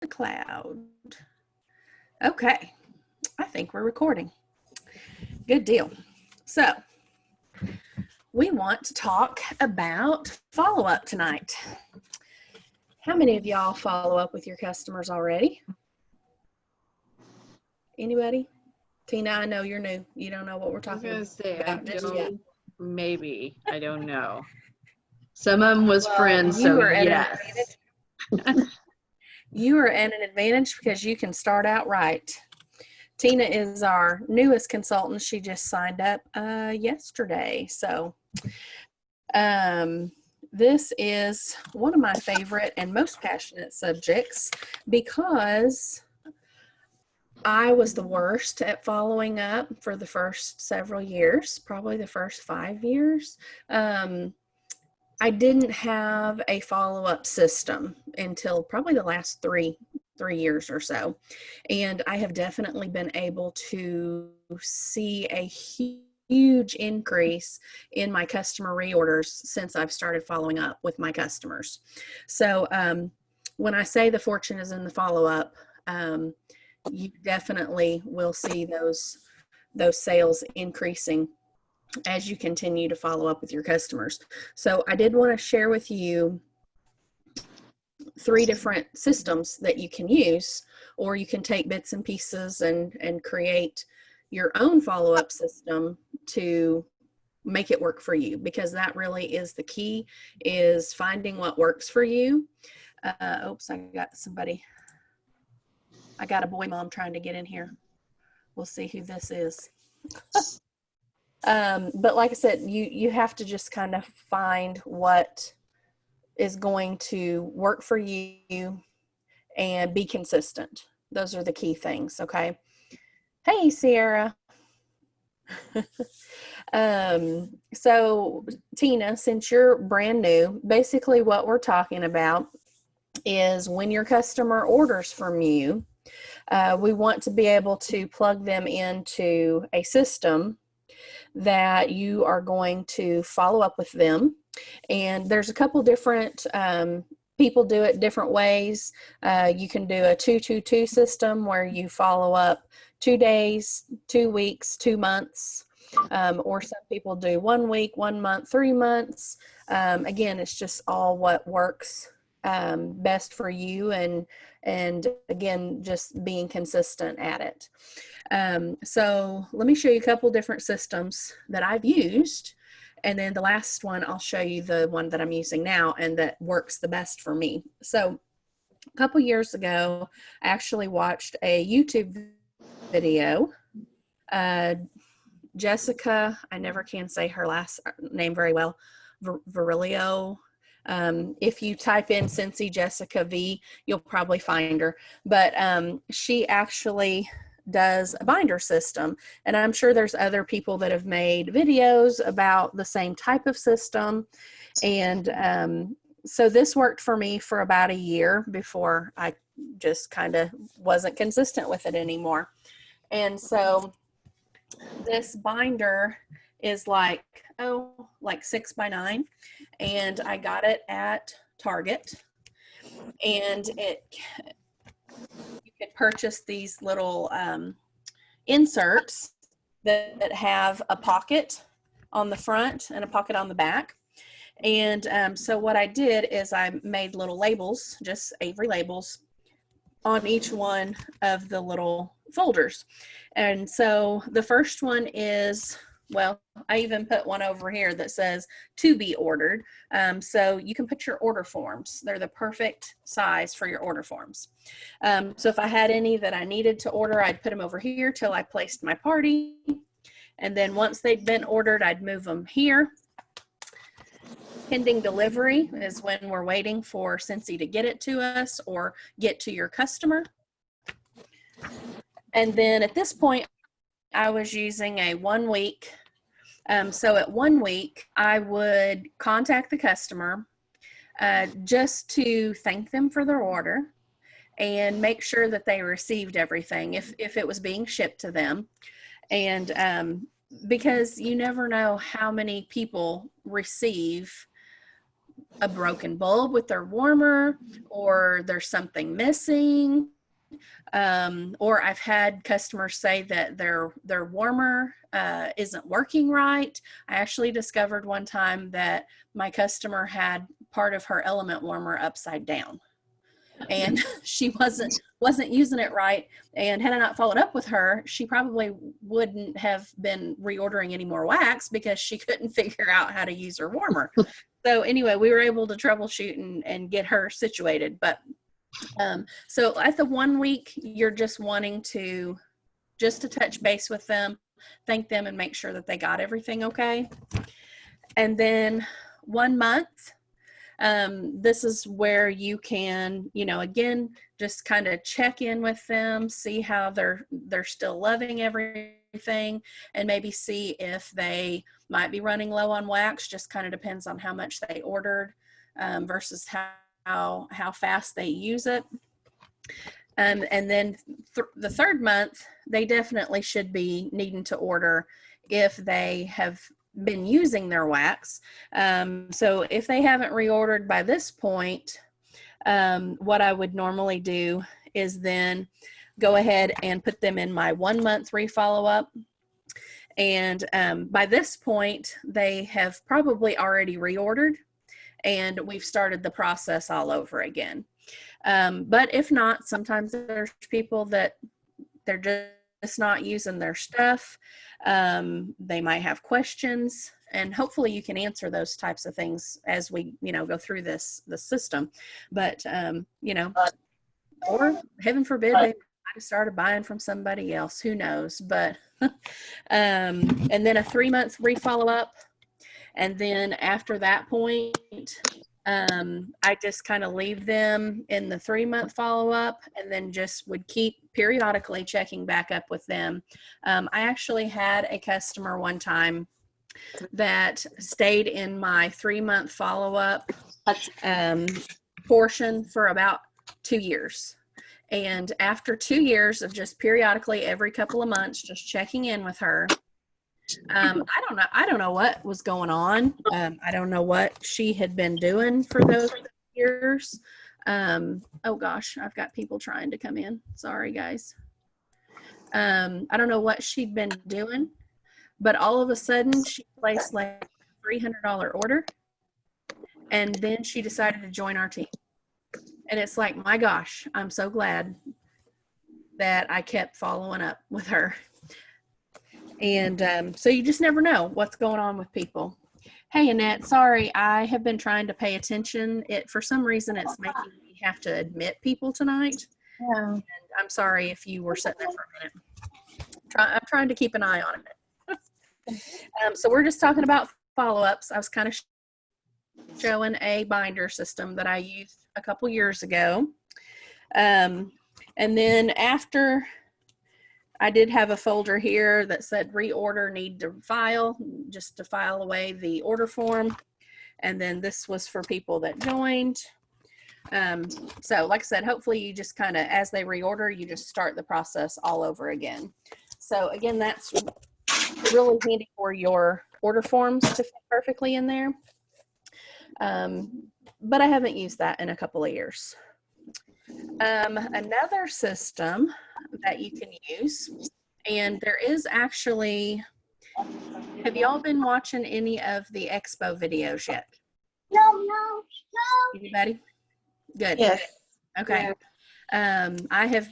the cloud. Okay, I think we're recording. Good deal. So, we want to talk about follow-up tonight. How many of y'all follow up with your customers already? Anybody? Tina, I know you're new. You don't know what we're talking about just yet. Maybe. I don't know. Some of them was friends, you so are at yes. You are at an advantage because you can start out right. Tina is our newest consultant. She just signed up yesterday. So this is one of my favorite and most passionate subjects because I was the worst at following up for the first several years, probably the first 5 years. I didn't have a follow-up system until probably the last three years or so. And I have definitely been able to see a huge increase in my customer reorders since I've started following up with my customers. So when I say the fortune is in the follow-up, you definitely will see those sales increasing as you continue to follow up with your customers. So I did want to share with you 3 different systems that you can use, or you can take bits and pieces and create your own follow-up system to make it work for you, because that really is the key, is finding what works for you. Oops, I got a boy mom trying to get in here. We'll see who this is. But like I said, you have to just kind of find what is going to work for you and be consistent. Those are the key things, okay? Hey, Sierra. So Tina, since you're brand new, basically what we're talking about is when your customer orders from you, we want to be able to plug them into a system that you are going to follow up with them. And there's a couple different people do it different ways. You can do a 2-2-2 system where you follow up 2 days, 2 weeks, 2 months, or some people do 1 week, 1 month, 3 months. Again, it's just all what works best for you, and again, just being consistent at it. So let me show you a couple different systems that I've used, and then the last one I'll show you the one that I'm using now and that works the best for me. So a couple years ago, I actually watched a YouTube video. Jessica, I never can say her last name very well, Virilio. If you type in Cincy Jessica V, you'll probably find her. But she actually does a binder system, and I'm sure there's other people that have made videos about the same type of system. And so this worked for me for about a year before I just kind of wasn't consistent with it anymore. And so this binder is like 6 by 9, and I got it at Target, and you could purchase these little inserts that have a pocket on the front and a pocket on the back. And so what I did is I made little labels, just Avery labels, on each one of the little folders. And so the first one is, well, I even put one over here that says to be ordered. So you can put your order forms. They're the perfect size for your order forms. So if I had any that I needed to order, I'd put them over here till I placed my party. And then once they'd been ordered, I'd move them here. Pending delivery is when we're waiting for Cincy to get it to us or get to your customer. And then at this point, I was using a 1 week. So at 1 week, I would contact the customer just to thank them for their order and make sure that they received everything if it was being shipped to them. And because you never know how many people receive a broken bulb with their warmer, or there's something missing. Or I've had customers say that their warmer isn't working right. I actually discovered one time that my customer had part of her element warmer upside down, and she wasn't using it right. And had I not followed up with her, she probably wouldn't have been reordering any more wax because she couldn't figure out how to use her warmer. So anyway, we were able to troubleshoot and get her situated. But so at the 1 week, you're just wanting to touch base with them, thank them, and make sure that they got everything okay. And then 1 month, this is where you can, again, just kind of check in with them, see how they're still loving everything, and maybe see if they might be running low on wax. Just kind of depends on how much they ordered versus how fast they use it. And then the 3rd month, they definitely should be needing to order if they have been using their wax. So if they haven't reordered by this point, what I would normally do is then go ahead and put them in my 1 month re-follow-up. And by this point, they have probably already reordered, and we've started the process all over again. But if not, sometimes there's people that they're just not using their stuff. They might have questions, and hopefully you can answer those types of things as we, go through the system. But, or heaven forbid, they might have started buying from somebody else, who knows? But, and then a 3 month re-follow-up. And then after that point, I just kind of leave them in the 3 month follow-up, and then just would keep periodically checking back up with them. I actually had a customer one time that stayed in my 3 month follow-up portion for about 2 years. And after 2 years of just periodically every couple of months, just checking in with her, I don't know what was going on. I don't know what she had been doing for those years. Oh gosh, I've got people trying to come in. Sorry, guys. I don't know what she'd been doing, but all of a sudden she placed like a $300 order, and then she decided to join our team. And it's like, my gosh, I'm so glad that I kept following up with her. And so you just never know what's going on with people. Hey, Annette, sorry, I have been trying to pay attention. For some reason, it's making me have to admit people tonight. Yeah. And I'm sorry if you were sitting there for a minute. I'm trying to keep an eye on it. So we're just talking about follow-ups. I was kind of showing a binder system that I used a couple years ago. And then after, I did have a folder here that said reorder, need to file, just to file away the order form. And then this was for people that joined. So like I said, hopefully you just kind of, as they reorder, you just start the process all over again. So again, that's really handy for your order forms to fit perfectly in there. But I haven't used that in a couple of years. Another system that you can use, and there is actually, have y'all been watching any of the expo videos yet? No. Anybody? Good. Yes. Okay. I have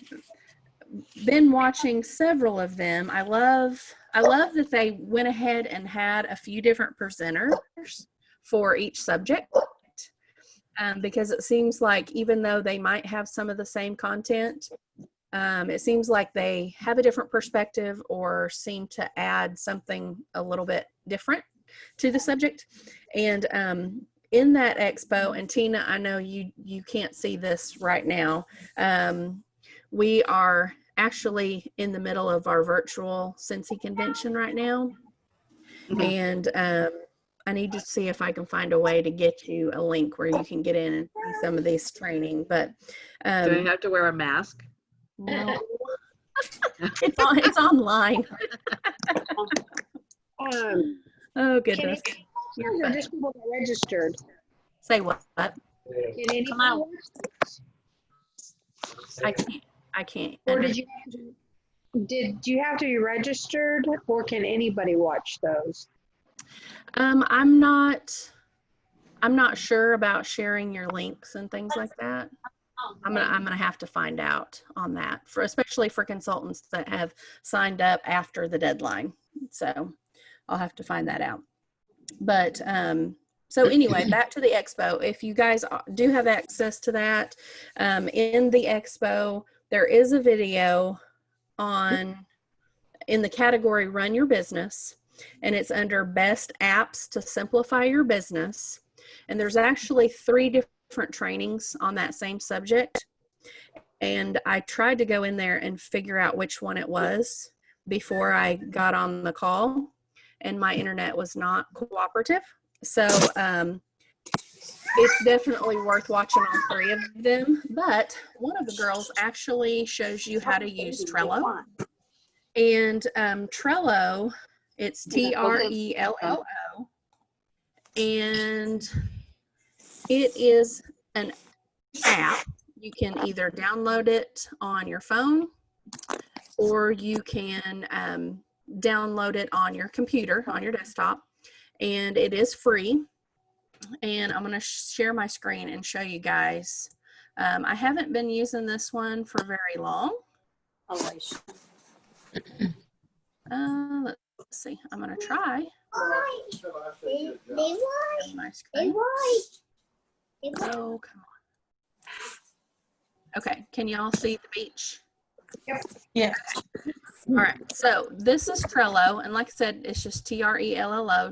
been watching several of them. I love that they went ahead and had a few different presenters for each subject. Because it seems like even though they might have some of the same content, it seems like they have a different perspective or seem to add something a little bit different to the subject. And in that expo, and Tina, I know you can't see this right now, we are actually in the middle of our virtual Scentsy convention right now. Mm-hmm. And I need to see if I can find a way to get you a link where you can get in and see some of these training. But do I have to wear a mask? No, it's online. Oh goodness! You're just people that registered. Say what? Can anybody Come out. watch those? I can't. Or did you have to be registered, or can anybody watch those? I'm not sure about sharing your links and things like that. I'm gonna have to find out on that, especially for consultants that have signed up after the deadline. So I'll have to find that out. But so anyway, back to the expo. If you guys do have access to that, in the expo, there is a video in the category Run Your Business, and it's under Best Apps to Simplify Your Business. And there's actually 3 different trainings on that same subject. And I tried to go in there and figure out which one it was before I got on the call, and my internet was not cooperative. So it's definitely worth watching all 3 of them. But one of the girls actually shows you how to use Trello. And Trello, it's Trello, and it is an app. You can either download it on your phone, or you can download it on your computer, on your desktop, and it is free. And I'm going to share my screen and show you guys. I haven't been using this one for very long. Let's see. I'm going to try. My screen. Oh, come on. Okay, can y'all see the beach? Yeah. All right, so this is Trello, and like I said, it's just Trello.com,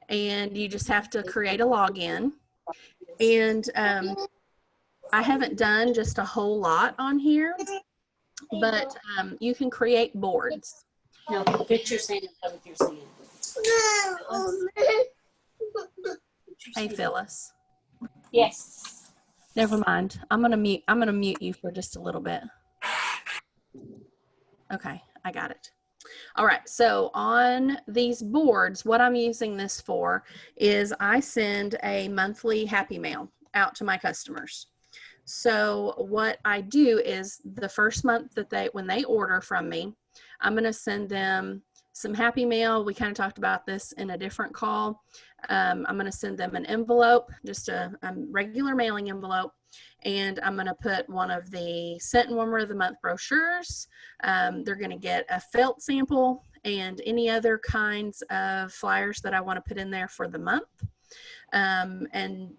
and you just have to create a login. And I haven't done just a whole lot on here, but you can create boards. No, get your sand and play with your sand. Hey, Phyllis. Yes. Never mind. I'm gonna mute you for just a little bit. Okay, I got it. All right, so on these boards, what I'm using this for is I send a monthly happy mail out to my customers. So what I do is the first month that when they order from me, I'm going to send them some happy mail. We kind of talked about this in a different call. I'm going to send them an envelope, just a regular mailing envelope, and I'm going to put one of the Scent and Warmer of the Month brochures. They're going to get a felt sample and any other kinds of flyers that I want to put in there for the month. And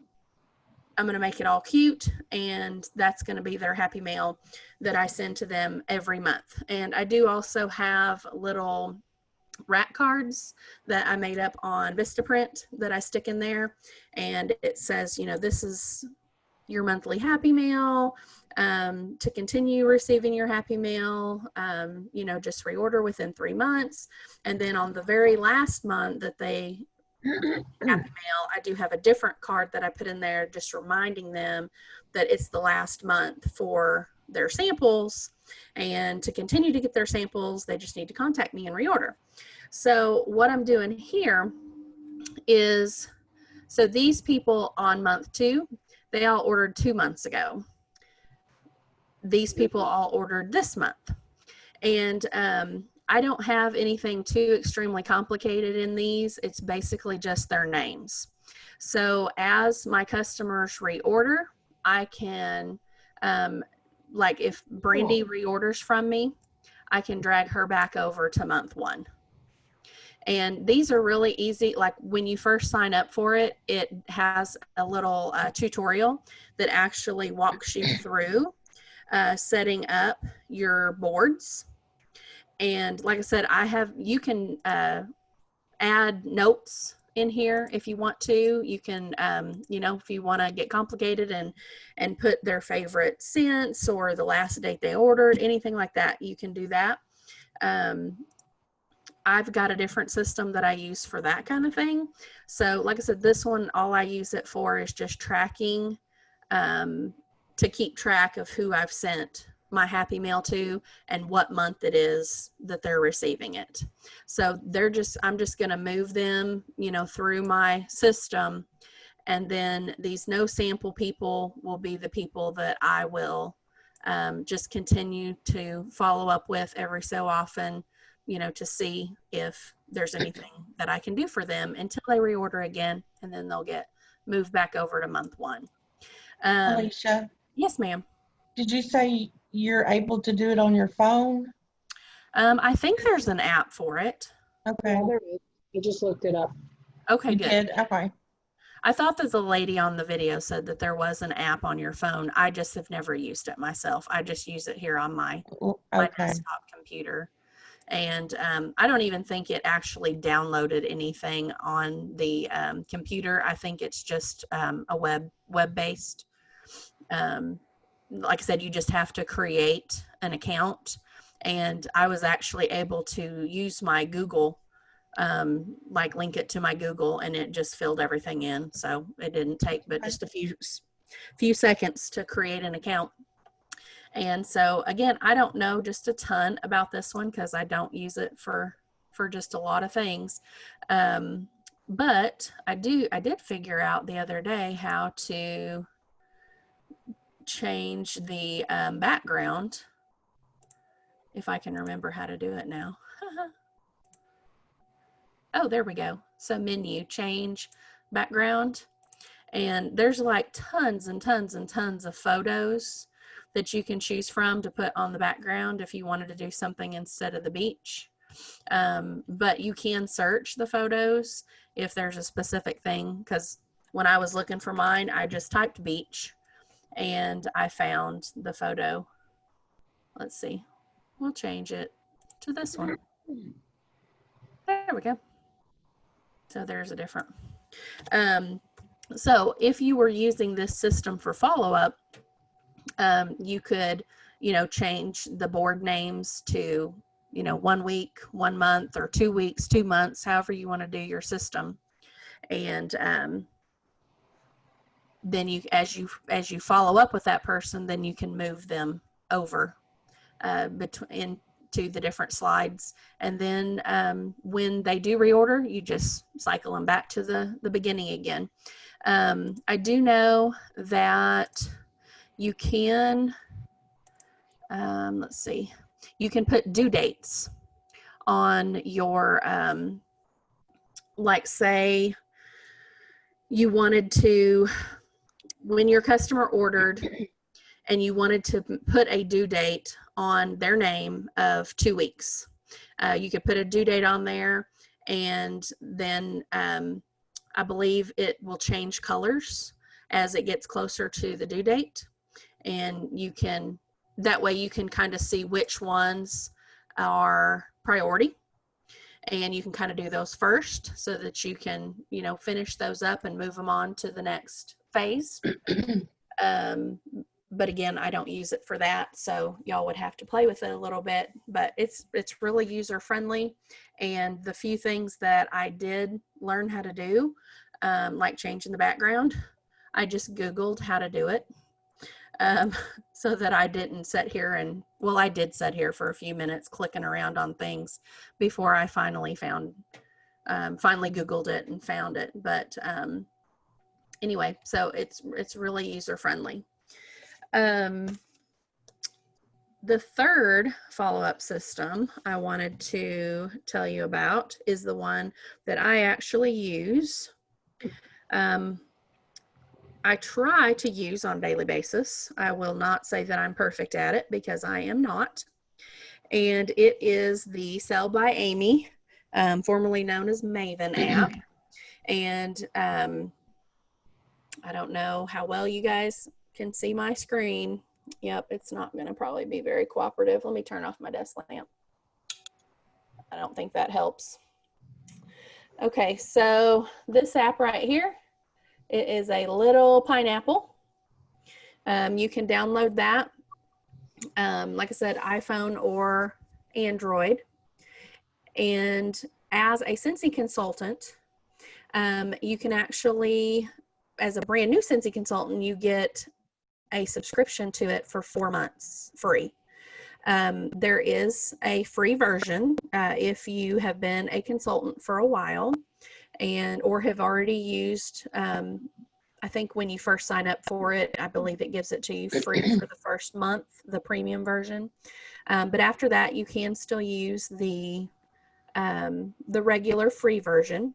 I'm going to make it all cute, and that's going to be their happy mail that I send to them every month. And I do also have little rack cards that I made up on Vistaprint that I stick in there, and it says, you know, this is your monthly happy mail. To continue receiving your happy mail, you know, just reorder within 3 months. And then on the very last month that they happy mail, I do have a different card that I put in there just reminding them that it's the last month for their samples, and to continue to get their samples they just need to contact me and reorder. So what I'm doing here is, so these people on month 2, they all ordered 2 months ago. These people all ordered this month, and I don't have anything too extremely complicated in these. It's basically just their names. So as my customers reorder, I can, like if Brandy reorders from me, I can drag her back over to month 1. And these are really easy. Like when you first sign up for it, it has a little tutorial that actually walks you through setting up your boards. And like I said, you can add notes in here if you want to. You can, you know, if you want to get complicated and put their favorite scents or the last date they ordered, anything like that, you can do that. I've got a different system that I use for that kind of thing. So like I said, this one, all I use it for is just tracking, to keep track of who I've sent my Happy Mail to and what month it is that they're receiving it. So I'm just going to move them, through my system. And then these no sample people will be the people that I will just continue to follow up with every so often, to see if there's anything that I can do for them until they reorder again, and then they'll get moved back over to month 1. Alicia, Yes, ma'am. did you say you're able to do it on your phone? I think there's an app for it. Okay. Yeah, there is. I just looked it up. Okay, You good. did? Okay. I thought that the lady on the video said that there was an app on your phone. I just have never used it myself. I just use it here on my Okay. desktop computer. And I don't even think it actually downloaded anything on the computer. I think it's just a web-based. Like I said, you just have to create an account. And I was actually able to use my Google, link it to my Google, and it just filled everything in. So it didn't take but just a few seconds to create an account. And so again, I don't know just a ton about this one because I don't use it for just a lot of things. But I did figure out the other day how to change the background, if I can remember how to do it now. Oh, there we go. So menu, change background. And there's like tons and tons and tons of photos that you can choose from to put on the background if you wanted to do something instead of the beach. But you can search the photos if there's a specific thing, because when I was looking for mine, I just typed beach and I found the photo. Let's see. We'll change it to this one. There we go. So there's a different. So if you were using this system for follow-up, you could, change the board names to, 1 week, 1 month, or 2 weeks, 2 months, however you want to do your system. And then as you follow up with that person, then you can move them over to the different slides. And then when they do reorder, you just cycle them back to the beginning again. I do know that you can, let's see, you can put due dates on your, like say you wanted to, when your customer ordered and you wanted to put a due date on their name of 2 weeks, you could put a due date on there, and then I believe it will change colors as it gets closer to the due date. And that way you can kind of see which ones are priority, and you can kind of do those first so that you can, finish those up and move them on to the next phase. But again, I don't use it for that, so y'all would have to play with it a little bit, but it's really user friendly. And the few things that I did learn how to do, like changing the background, I just Googled how to do it. So that I didn't sit here I did sit here for a few minutes clicking around on things before I finally Googled it and found it. But anyway, so it's really user friendly. The third follow-up system I wanted to tell you about is the one that I actually use. I try to use on a daily basis. I will not say that I'm perfect at it because I am not. And it is the Sell by Amy, formerly known as Maven app. And I don't know how well you guys can see my screen. Yep, it's not going to probably be very cooperative. Let me turn off my desk lamp. I don't think that helps. Okay, so this app right here, it is a little pineapple. You can download that, like I said, iPhone or Android. And as a Scentsy consultant, you can actually, as a brand new Scentsy consultant, you get a subscription to it for 4 months free. There is a free version if you have been a consultant for a while and or have already used. I think when you first sign up for it, I believe it gives it to you free for the first month, the premium version. But after that, you can still use the regular free version.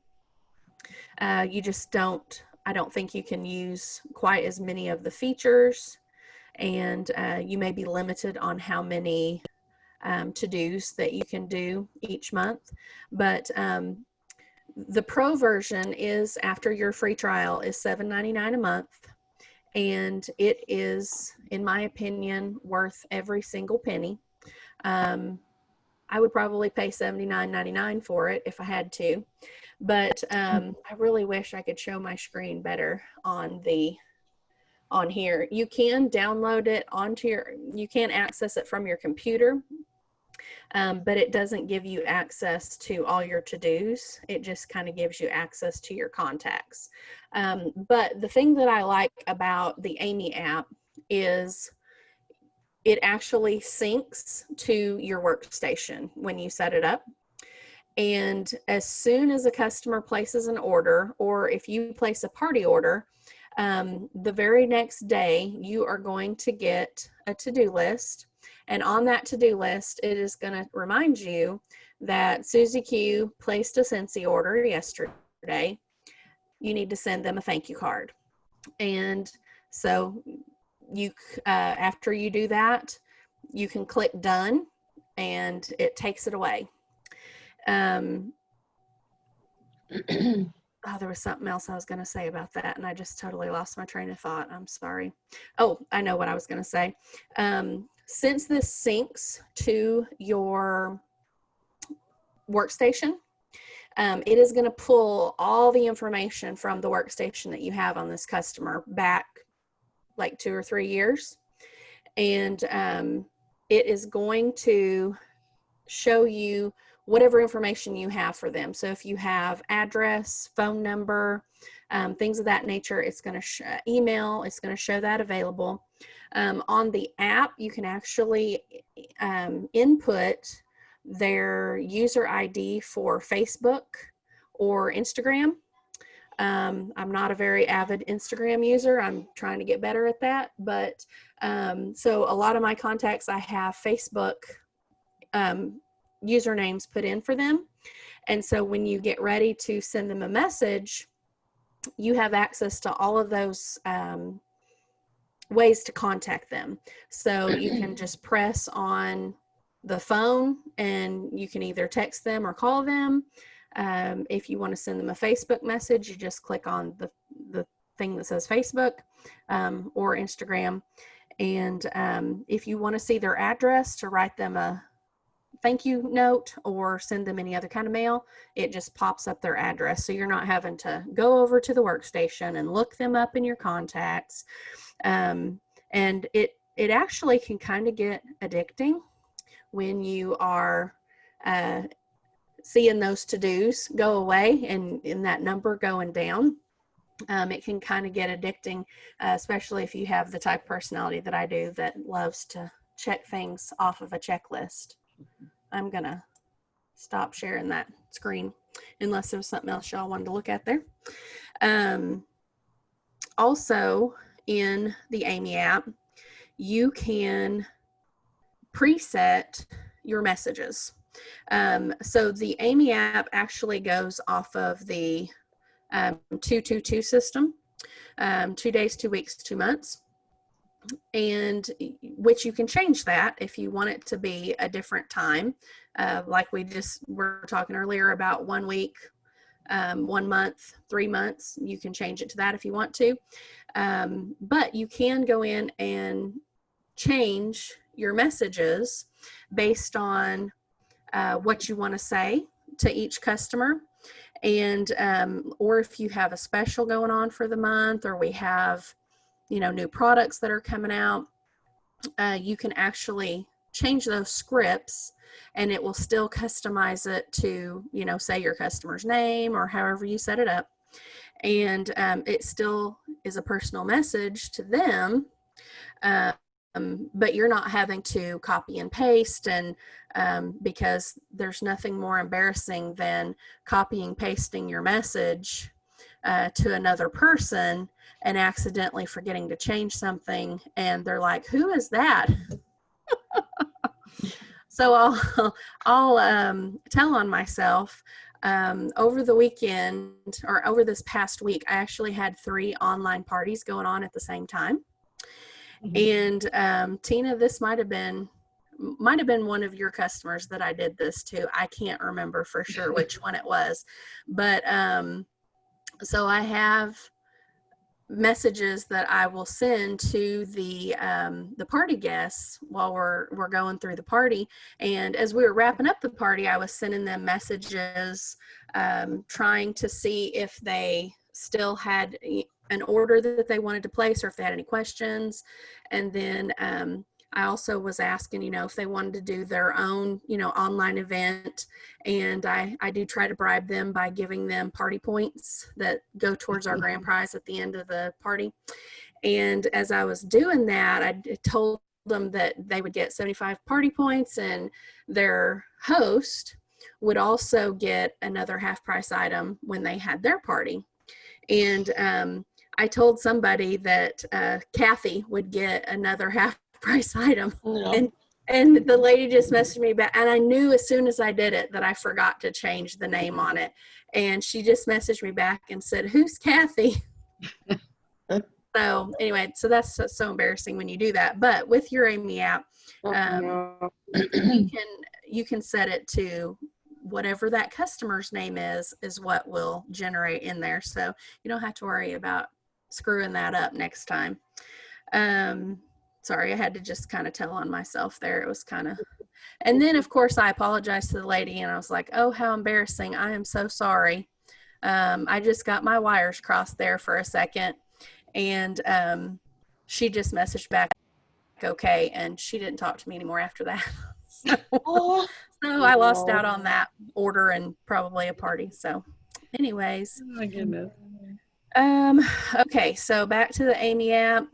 You just don't. I don't think you can use quite as many of the features, and you may be limited on how many to-dos that you can do each month. But the pro version is, after your free trial, is $7.99 a month, and it is, in my opinion, worth every single penny. I would probably pay $79.99 for it if I had to, but I really wish I could show my screen better on here. You can download it you can access it from your computer, but it doesn't give you access to all your to-dos. It just kind of gives you access to your contacts. But the thing that I like about the Amy app is it actually syncs to your workstation when you set it up. And as soon as a customer places an order, or if you place a party order, the very next day you are going to get a to-do list. And on that to-do list, it is going to remind you that Susie Q placed a Scentsy order yesterday. You need to send them a thank you card. And so you, after you do that, you can click done and it takes it away. Oh, there was something else I was going to say about that, and I just totally lost my train of thought. I'm sorry. Oh, I know what I was going to say. Since this syncs to your workstation, it is going to pull all the information from the workstation that you have on this customer back like 2 or 3 years. And it is going to show you whatever information you have for them. So if you have address, phone number, things of that nature, it's going to email, it's going to show that available. On the app, you can actually input their user ID for Facebook or Instagram. I'm not a very avid Instagram user. I'm trying to get better at that. But so a lot of my contacts, I have Facebook usernames put in for them. And so when you get ready to send them a message, you have access to all of those ways to contact them. So you can just press on the phone and you can either text them or call them. If you want to send them a Facebook message, you just click on the thing that says Facebook or Instagram. And if you want to see their address to write them a thank you note or send them any other kind of mail, it just pops up their address. So you're not having to go over to the workstation and look them up in your contacts. And it actually can kind of get addicting when you are seeing those to-dos go away and in that number going down. It can kind of get addicting, especially if you have the type of personality that I do that loves to check things off of a checklist. I'm going to stop sharing that screen unless there was something else y'all wanted to look at there. Also, in the Amy app, you can preset your messages. So the Amy app actually goes off of the 222 system, 2 days, 2 weeks, 2 months, and which you can change that if you want it to be a different time. Like we just were talking earlier about 1 week, 1 month, 3 months, you can change it to that if you want to. But you can go in and change your messages based on what you want to say to each customer. And or if you have a special going on for the month, or we have, you know, new products that are coming out, you can actually change those scripts and it will still customize it to, you know, say your customer's name or however you set it up. And it still is a personal message to them, but you're not having to copy and paste, and because there's nothing more embarrassing than copying, pasting your message to another person and accidentally forgetting to change something, and they're like, "Who is that?" So I'll tell on myself. Over the weekend, or over this past week, I actually had 3 online parties going on at the same time. And Tina, this might have been one of your customers that I did this to. I can't remember for sure which one it was, but so I have messages that I will send to the party guests while we're going through the party. And as we were wrapping up the party, I was sending them messages, trying to see if they still had an order that they wanted to place, or if they had any questions. And then I also was asking, if they wanted to do their own, online event. And I do try to bribe them by giving them party points that go towards our grand prize at the end of the party. And as I was doing that, I told them that they would get 75 party points, and their host would also get another half price item when they had their party. And I told somebody that Kathy would get another half price item. No. And the lady just messaged me back, and I knew as soon as I did it that I forgot to change the name on it. And she just messaged me back and said, "Who's Kathy?" So anyway, so that's so embarrassing when you do that. But with your Amy app, you can set it to whatever that customer's name is what will generate in there. So you don't have to worry about screwing that up next time. Sorry, I had to just kind of tell on myself there. It was kind of, and then of course I apologized to the lady, and I was like, "Oh, how embarrassing. I am so sorry. I just got my wires crossed there for a second." And she just messaged back, "Okay," and she didn't talk to me anymore after that. So I lost out on that order and probably a party. So anyways. Oh my goodness. Okay, so back to the Amy app.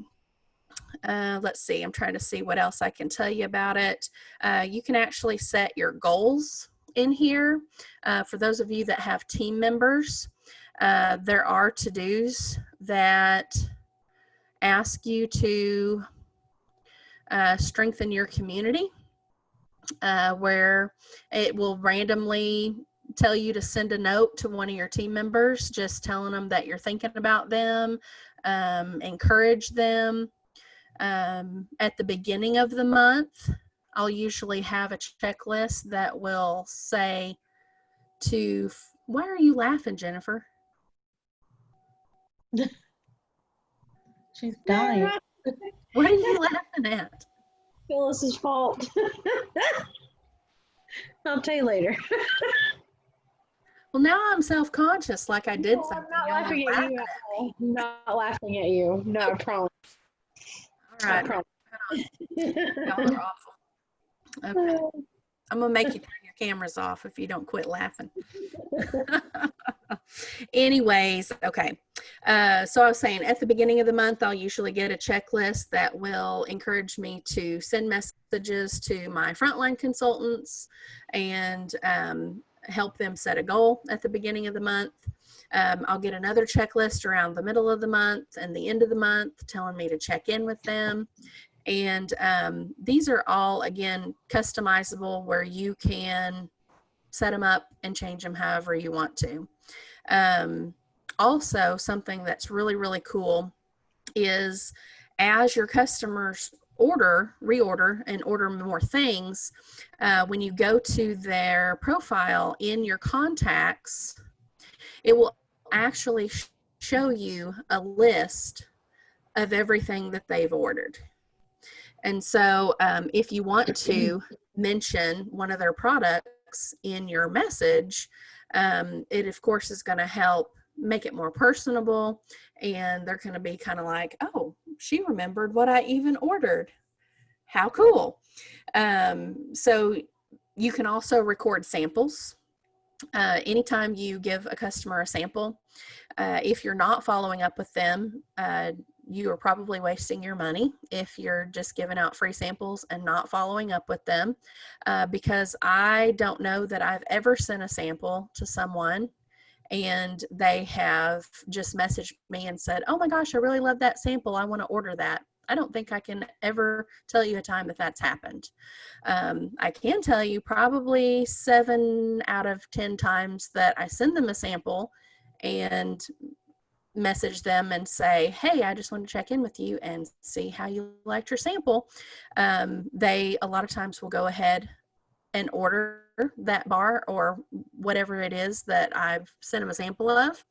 Let's see, I'm trying to see what else I can tell you about it. You can actually set your goals in here. For those of you that have team members, there are to-dos that ask you to strengthen your community, where it will randomly tell you to send a note to one of your team members, just telling them that you're thinking about them, encourage them. At the beginning of the month, I'll usually have a checklist that will say why are you laughing, Jennifer? She's dying. What are you laughing at? Phyllis's fault. I'll tell you later. Well, now I'm self-conscious, like I did No, something. I'm not Y'all are laughing at laughing you. at me. I'm not laughing at you. No, I promise. All right. I promise. Y'all are awful. Okay. I'm going to make you turn your cameras off if you don't quit laughing. Anyways, okay. So I was saying, at the beginning of the month, I'll usually get a checklist that will encourage me to send messages to my frontline consultants and help them set a goal at the beginning of the month. I'll get another checklist around the middle of the month and the end of the month telling me to check in with them. And these are all, again, customizable, where you can set them up and change them however you want to. Also, something that's really, really cool is, as your customers reorder and order more things, when you go to their profile in your contacts, it will actually show you a list of everything that they've ordered. And so if you want to mention one of their products in your message, it of course is going to help make it more personable, and they're going to be kind of like, "Oh, she remembered what I even ordered. How cool." So you can also record samples. Anytime you give a customer a sample, if you're not following up with them, you are probably wasting your money if you're just giving out free samples and not following up with them, because I don't know that I've ever sent a sample to someone and they have just messaged me and said, oh my gosh, I really love that sample, I want to order that. I don't think I can ever tell you a time that that's happened. I can tell you probably 7 out of 10 times that I send them a sample and message them and say, hey, I just want to check in with you and see how you liked your sample. They a lot of times will go ahead and order that bar or whatever it is that I've sent them a sample of.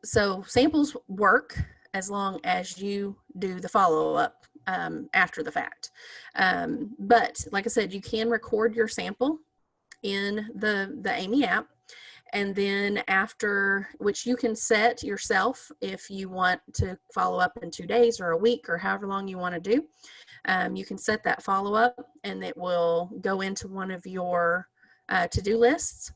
So samples work as long as you do the follow-up after the fact. But like I said, you can record your sample in the Amy app. And then after, which you can set yourself if you want to follow up in 2 days or a week or however long you want to do. You can set that follow-up and it will go into one of your to-do lists.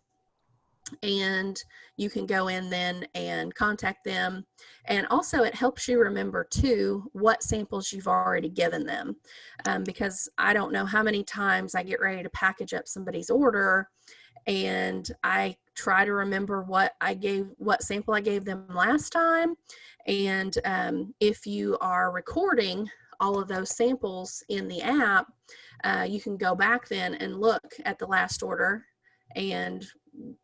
And you can go in then and contact them. And also it helps you remember too what samples you've already given them. Because I don't know how many times I get ready to package up somebody's order and I try to remember what sample I gave them last time. And if you are recording all of those samples in the app, you can go back then and look at the last order and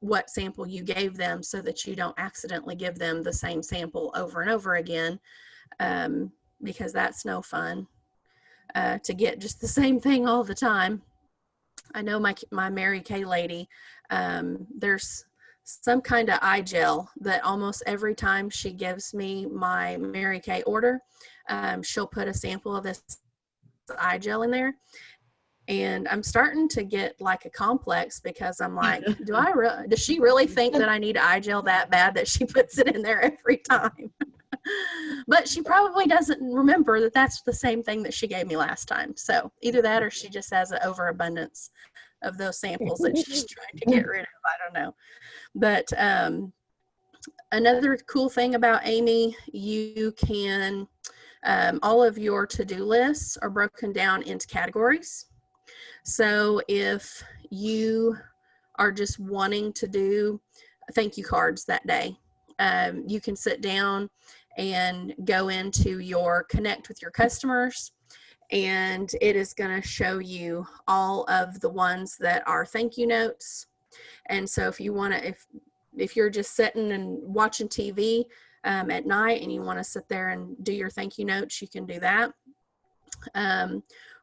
what sample you gave them so that you don't accidentally give them the same sample over and over again, because that's no fun to get just the same thing all the time. I know my Mary Kay lady, there's some kind of eye gel that almost every time she gives me my Mary Kay order, she'll put a sample of this eye gel in there. And I'm starting to get like a complex because I'm like, does she really think that I need eye gel that bad that she puts it in there every time? But she probably doesn't remember that that's the same thing that she gave me last time. So either that or she just has an overabundance of those samples that she's trying to get rid of. I don't know. But another cool thing about Amy, you can, all of your to-do lists are broken down into categories. So if you are just wanting to do thank you cards that day, you can sit down and go into your connect with your customers, and it is going to show you all of the ones that are thank you notes. And so if you want to, if you're just sitting and watching TV at night and you want to sit there and do your thank you notes, you can do that.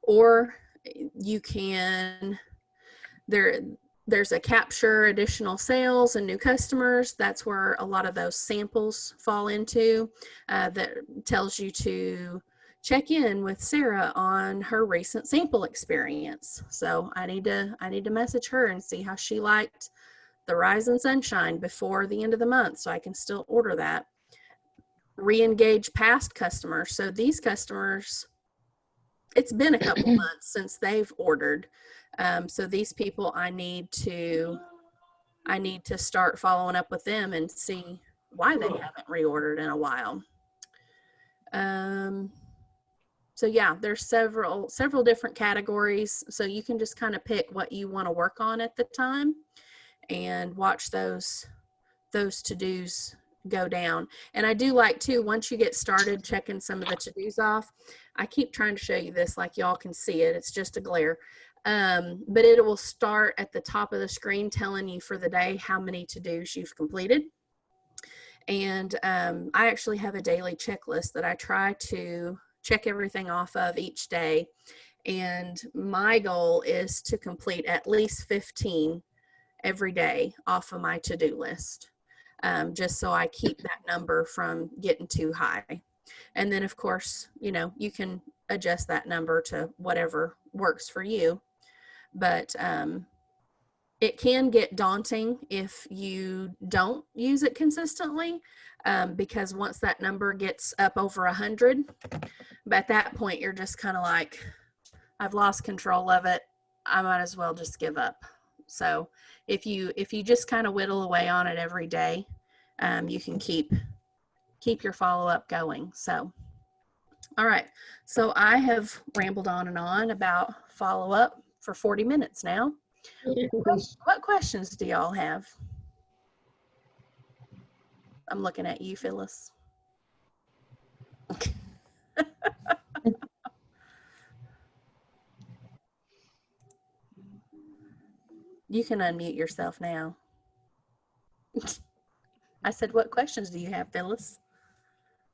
Or you can, there's a capture additional sales and new customers. That's where a lot of those samples fall into, that tells you to check in with Sarah on her recent sample experience. So I need to message her and see how she liked the Rise and Sunshine before the end of the month so I can still order that. Re-engage past customers. So these customers, it's been a couple months since they've ordered. So these people, I need to start following up with them and see why they haven't reordered in a while. So yeah, there's several different categories. So you can just kind of pick what you want to work on at the time and watch those to-dos go down. And I do like too, once you get started checking some of the to-dos off, I keep trying to show you this like y'all can see it. It's just a glare. But it will start at the top of the screen telling you for the day how many to-dos you've completed. And I actually have a daily checklist that I try to check everything off of each day. And my goal is to complete at least 15 every day off of my to-do list. Just so I keep that number from getting too high. And then of course, you can adjust that number to whatever works for you. But it can get daunting if you don't use it consistently, because once that number gets up over 100, but at that point you're just kind of like, I've lost control of it. I might as well just give up. So if you just kind of whittle away on it every day, you can keep keep your follow-up going. So, all right. So I have rambled on and on about follow-up for 40 minutes now. What questions do y'all have? I'm looking at you, Phyllis. You can unmute yourself now. I said, what questions do you have, Phyllis?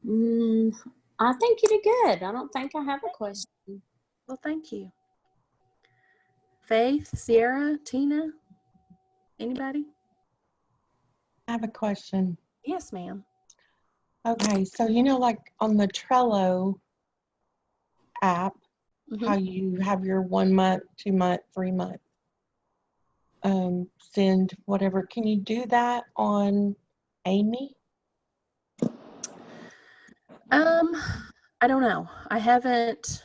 I think you did good. I don't think I have a question. Well, thank you. Faith, Sierra, Tina, anybody? I have a question. Yes, ma'am. Okay, so like on the Trello app, Mhm. how you have your 1 month, 2 month, 3 month, send whatever. Can you do that on Amy? I don't know. I haven't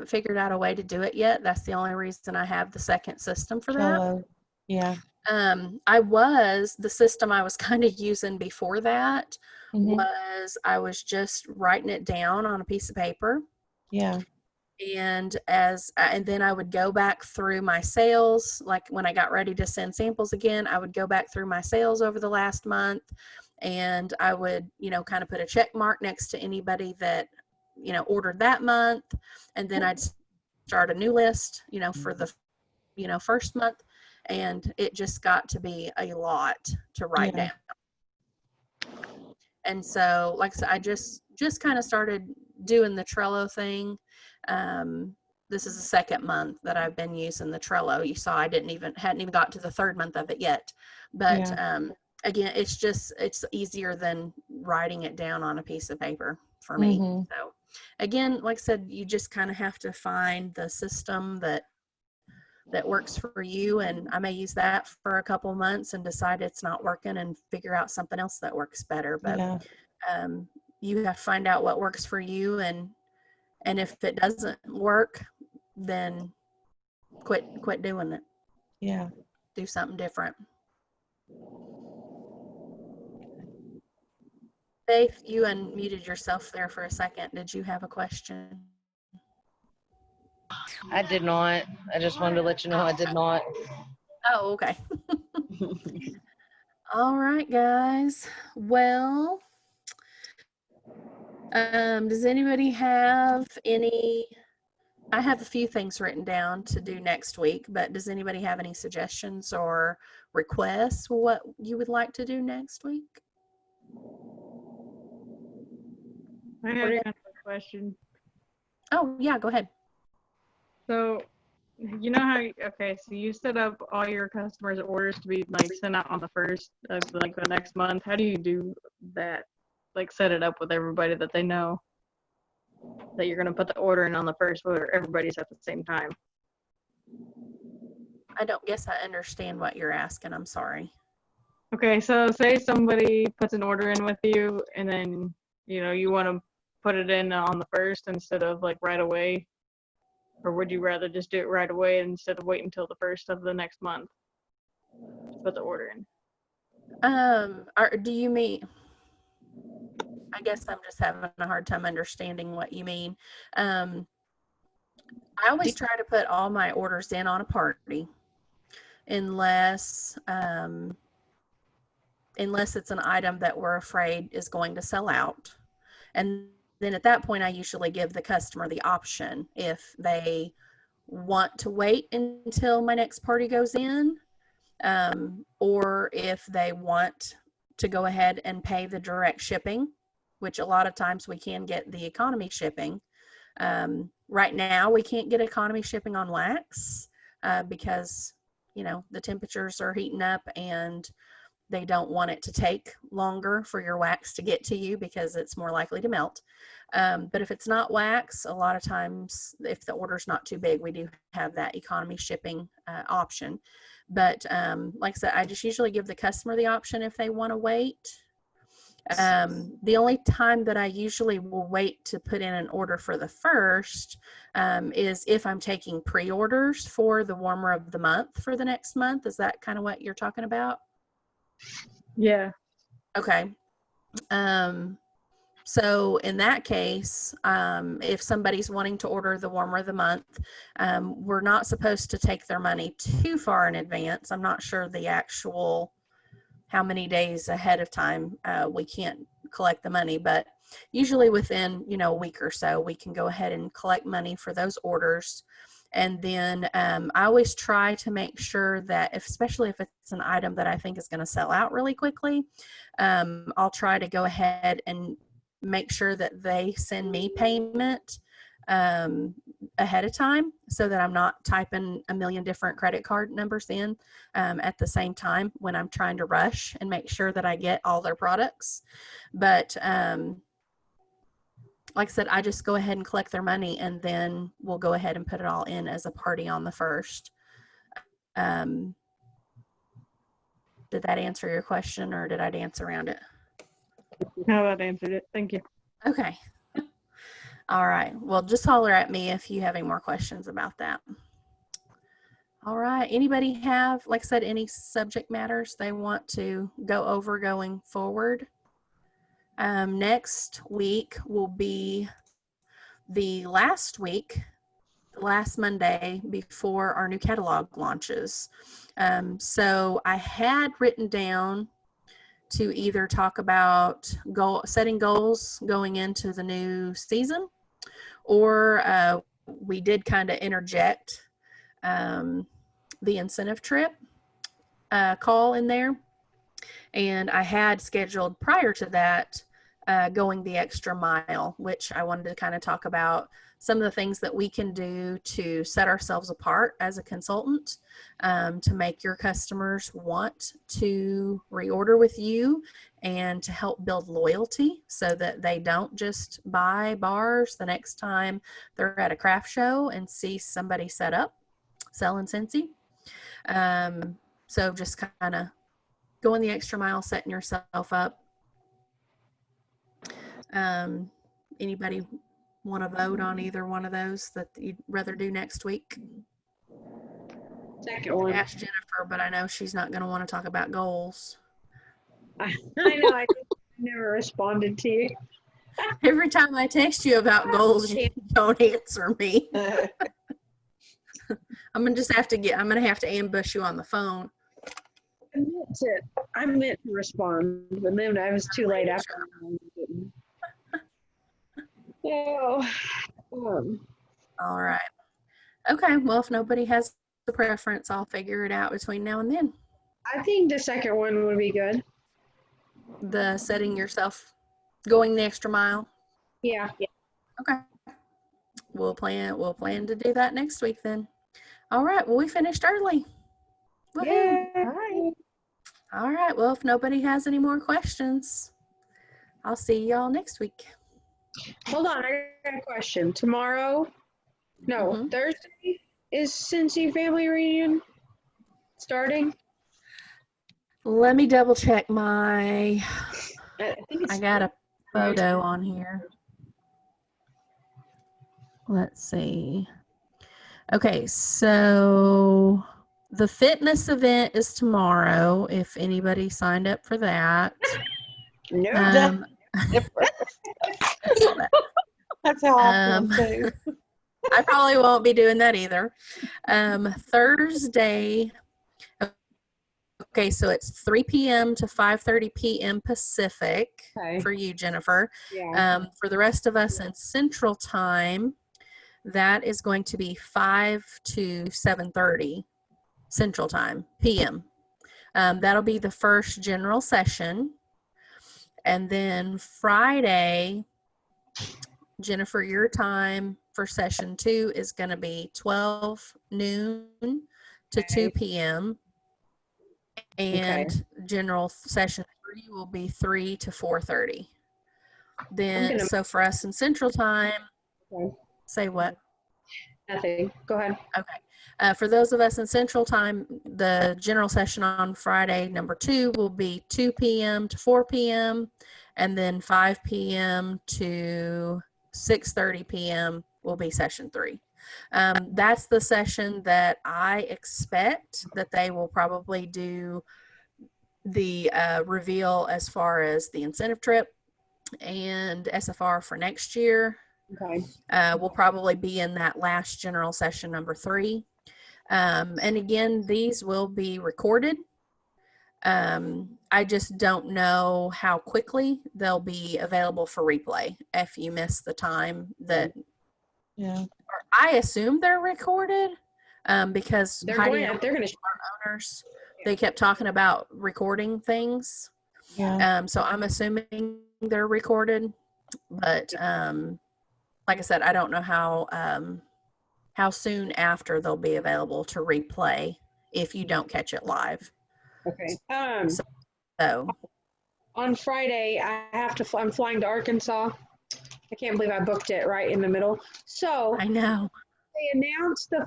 figured out a way to do it yet. That's the only reason I have the second system for that. Trello, yeah. The system I was kind of using before that Mhm. was I was just writing it down on a piece of paper. Yeah. And then I would go back through my sales, like when I got ready to send samples again, I would go back through my sales over the last month, and I would, kind of put a check mark next to anybody that, ordered that month. And then I'd start a new list, for the, first month. And it just got to be a lot to write Yeah. down. And so, like I said, I just kind of started doing the Trello thing. This is the second month that I've been using the Trello. You saw I hadn't even got to the third month of it yet. But Yeah. again, it's easier than writing it down on a piece of paper for me. Mhm. So again, like I said, you just kind of have to find the system that works for you, and I may use that for a couple months and decide it's not working and figure out something else that works better. But Yeah. you have to find out what works for you, and if it doesn't work, then quit doing it. Yeah. Do something different. Faith, you unmuted yourself there for a second. Did you have a question? I did not. I just wanted to let you know I did not. Oh, okay. All right, guys. Well, does anybody have any? I have a few things written down to do next week, but does anybody have any suggestions or requests for what you would like to do next week? I have kind of a question. Oh, yeah, go ahead. So, you know how, okay, so you set up all your customers' orders to be like sent out on the first of like the next month. How do you do that? Like set it up with everybody that they know that you're going to put the order in on the first where everybody's at the same time. I don't guess I understand what you're asking. I'm sorry. Okay, so say somebody puts an order in with you and then, you want to put it in on the first instead of like right away. Or would you rather just do it right away instead of wait until the first of the next month to put the order in? Do you mean, I guess I'm just having a hard time understanding what you mean. I always try to put all my orders in on a party unless it's an item that we're afraid is going to sell out. And then at that point, I usually give the customer the option if they want to wait until my next party goes in, or if they want to go ahead and pay the direct shipping, which a lot of times we can get the economy shipping. Right now, we can't get economy shipping on wax because, the temperatures are heating up and they don't want it to take longer for your wax to get to you because it's more likely to melt. But if it's not wax, a lot of times, if the order's not too big, we do have that economy shipping option. But like I said, I just usually give the customer the option if they want to wait. The only time that I usually will wait to put in an order for the first is if I'm taking pre-orders for the warmer of the month for the next month. Is that kind of what you're talking about? Yeah. Okay. So in that case, if somebody's wanting to order the warmer of the month, we're not supposed to take their money too far in advance. I'm not sure the actual how many days ahead of time we can't collect the money, but usually within, a week or so, we can go ahead and collect money for those orders. And then I always try to make sure that, especially if it's an item that I think is going to sell out really quickly, I'll try to go ahead and make sure that they send me payment ahead of time so that I'm not typing a million different credit card numbers in at the same time when I'm trying to rush and make sure that I get all their products. But like I said, I just go ahead and collect their money, and then we'll go ahead and put it all in as a party on the 1st. Did that answer your question, or did I dance around it? No, that answered it. Thank you. Okay. All right. Well, just holler at me if you have any more questions about that. All right. Anybody have, like I said, any subject matters they want to go over going forward? Next week will be the last Monday before our new catalog launches. So I had written down to either talk about setting goals going into the new season, or we did kind of interject the incentive trip call in there. And I had scheduled prior to that going the extra mile, which I wanted to kind of talk about some of the things that we can do to set ourselves apart as a consultant, to make your customers want to reorder with you and to help build loyalty so that they don't just buy bars the next time they're at a craft show and see somebody set up selling Scentsy. So just kind of going the extra mile, setting yourself up. Anybody want to vote on either one of those that you'd rather do next week? Second one. Ask Jennifer, but I know she's not going to want to talk about goals. I know. I never responded to you. Every time I text you about goals, you don't answer me. I'm gonna have to ambush you on the phone. I meant to respond, but then I was too late after. So, All right. Okay. Well, if nobody has a preference, I'll figure it out between now and then. I think the second one would be good. The setting yourself, going the extra mile. Yeah. Okay. We'll plan to do that next week then. All right. Well, we finished early. Woohoo. Yeah. All right. Well, if nobody has any more questions, I'll see y'all next week. Hold on, I got a question. Tomorrow, no, Thursday is Cincy Family Reunion starting. Let me double check my. I think it's I got a photo on here. Let's see. Okay, so the fitness event is tomorrow, if anybody signed up for that. No. That's how I feel too. I probably won't be doing that either. Thursday, okay, so it's 3 p.m. to 5:30 p.m. Pacific for you, Jennifer. Yeah. For the rest of us in Central Time, that is going to be 5 to 7:30 Central Time, p.m. That'll be the first general session. And then Friday, Jennifer, your time for session 2 is going to be 12 noon to 2 p.m. And general session 3 will be 3 to 4:30. Then, so for us in Central Time, say what? Nothing. Go ahead. Okay. For those of us in Central Time, the general session on Friday, number 2, will be 2 p.m. to 4 p.m. And then 5 p.m. to 6:30 p.m. will be session 3. That's the session that I expect that they will probably do the reveal as far as the incentive trip. and SFR for next year. Okay. Will probably be in that last general session number 3. And again, these will be recorded. I just don't know how quickly they'll be available for replay if you miss the time that. Yeah. I assume they're recorded because They're Heidi going. and They're going to. our owners, they kept talking about recording things. Yeah. So I'm assuming they're recorded, but like I said, I don't know how soon after they'll be available to replay if you don't catch it live. Okay. So On Friday, I'm flying to Arkansas. I can't believe I booked it right in the middle. So I know. they announced the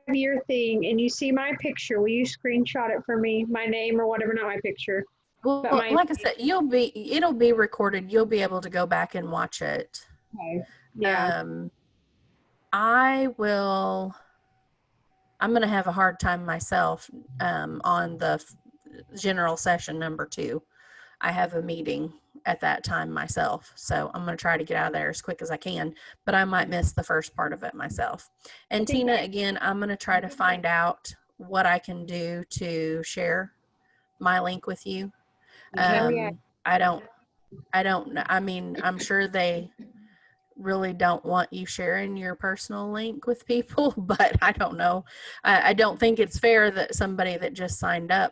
5-year thing, and you see my picture. Will you screenshot it for me? My name or whatever, not my picture. Well, But my- like I said, it'll be recorded. You'll be able to go back and watch it. Okay. Yeah. I'm going to have a hard time myself on the general session number 2. I have a meeting at that time myself. So I'm going to try to get out of there as quick as I can, but I might miss the first part of it myself. And Tina, again, I'm going to try to find out what I can do to share my link with you. Yeah. I don't know. I mean, I'm sure they really don't want you sharing your personal link with people, but I don't know. I don't think it's fair that somebody that just signed up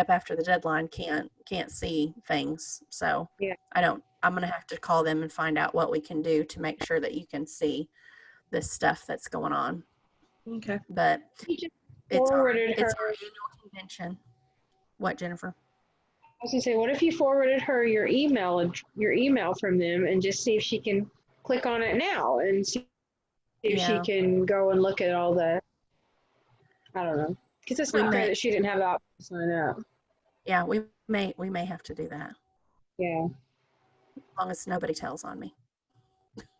after the deadline can't see things. So Yeah. I'm going to have to call them and find out what we can do to make sure that you can see this stuff that's going on. Okay. But He just it's our forwarded her. annual convention. What, Jennifer? I was gonna say, what if you forwarded her your email from them and just see if she can click on it now and see if she Yeah. can go and look at all the. I don't know, because it's We not fair may- that she didn't have the option to sign up. Yeah, we may have to do that Yeah. as long as nobody tells on me,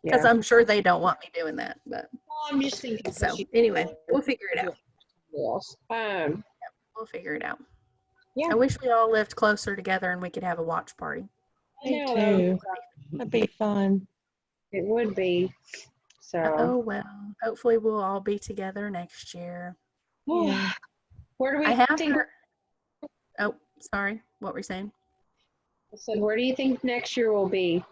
because Yeah. I'm sure they don't want me doing that. But Well, I'm just thinking. so anyway, we'll figure it out. Else. We'll figure it out. Yeah. I wish we all lived closer together and we could have a watch party. I Me know that would be too. That'd be fun. It would be. So. Oh well, hopefully we'll all be together next year. Yeah. Where do we I have think? heard. Oh, sorry. What were you saying? I said, where do you think next year will be?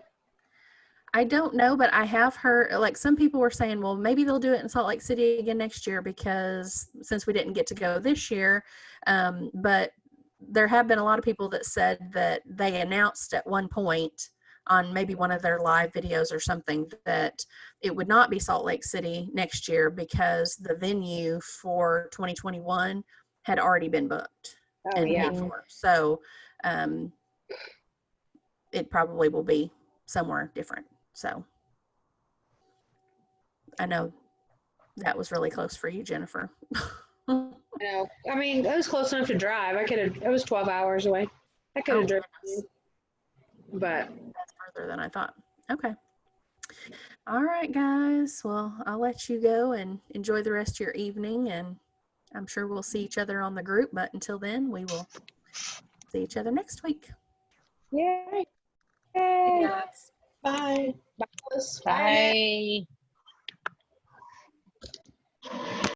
I don't know, but I have heard, like, some people were saying, well, maybe they'll do it in Salt Lake City again next year because since we didn't get to go this year. But there have been a lot of people that said that they announced at one point on maybe one of their live videos or something that it would not be Salt Lake City next year because the venue for 2021 had already been booked and yeah. paid for. So it probably will be somewhere different. So I know that was really close for you, Jennifer. I know. I mean, it was close enough to drive. It was 12 hours away. I could have Oh, driven, goodness. but That's further than I thought. Okay. All right, guys. Well, I'll let you go and enjoy the rest of your evening. And I'm sure we'll see each other on the group. But until then, we will see each other next week. yay. Bye, guys. Bye. Bye. Bye.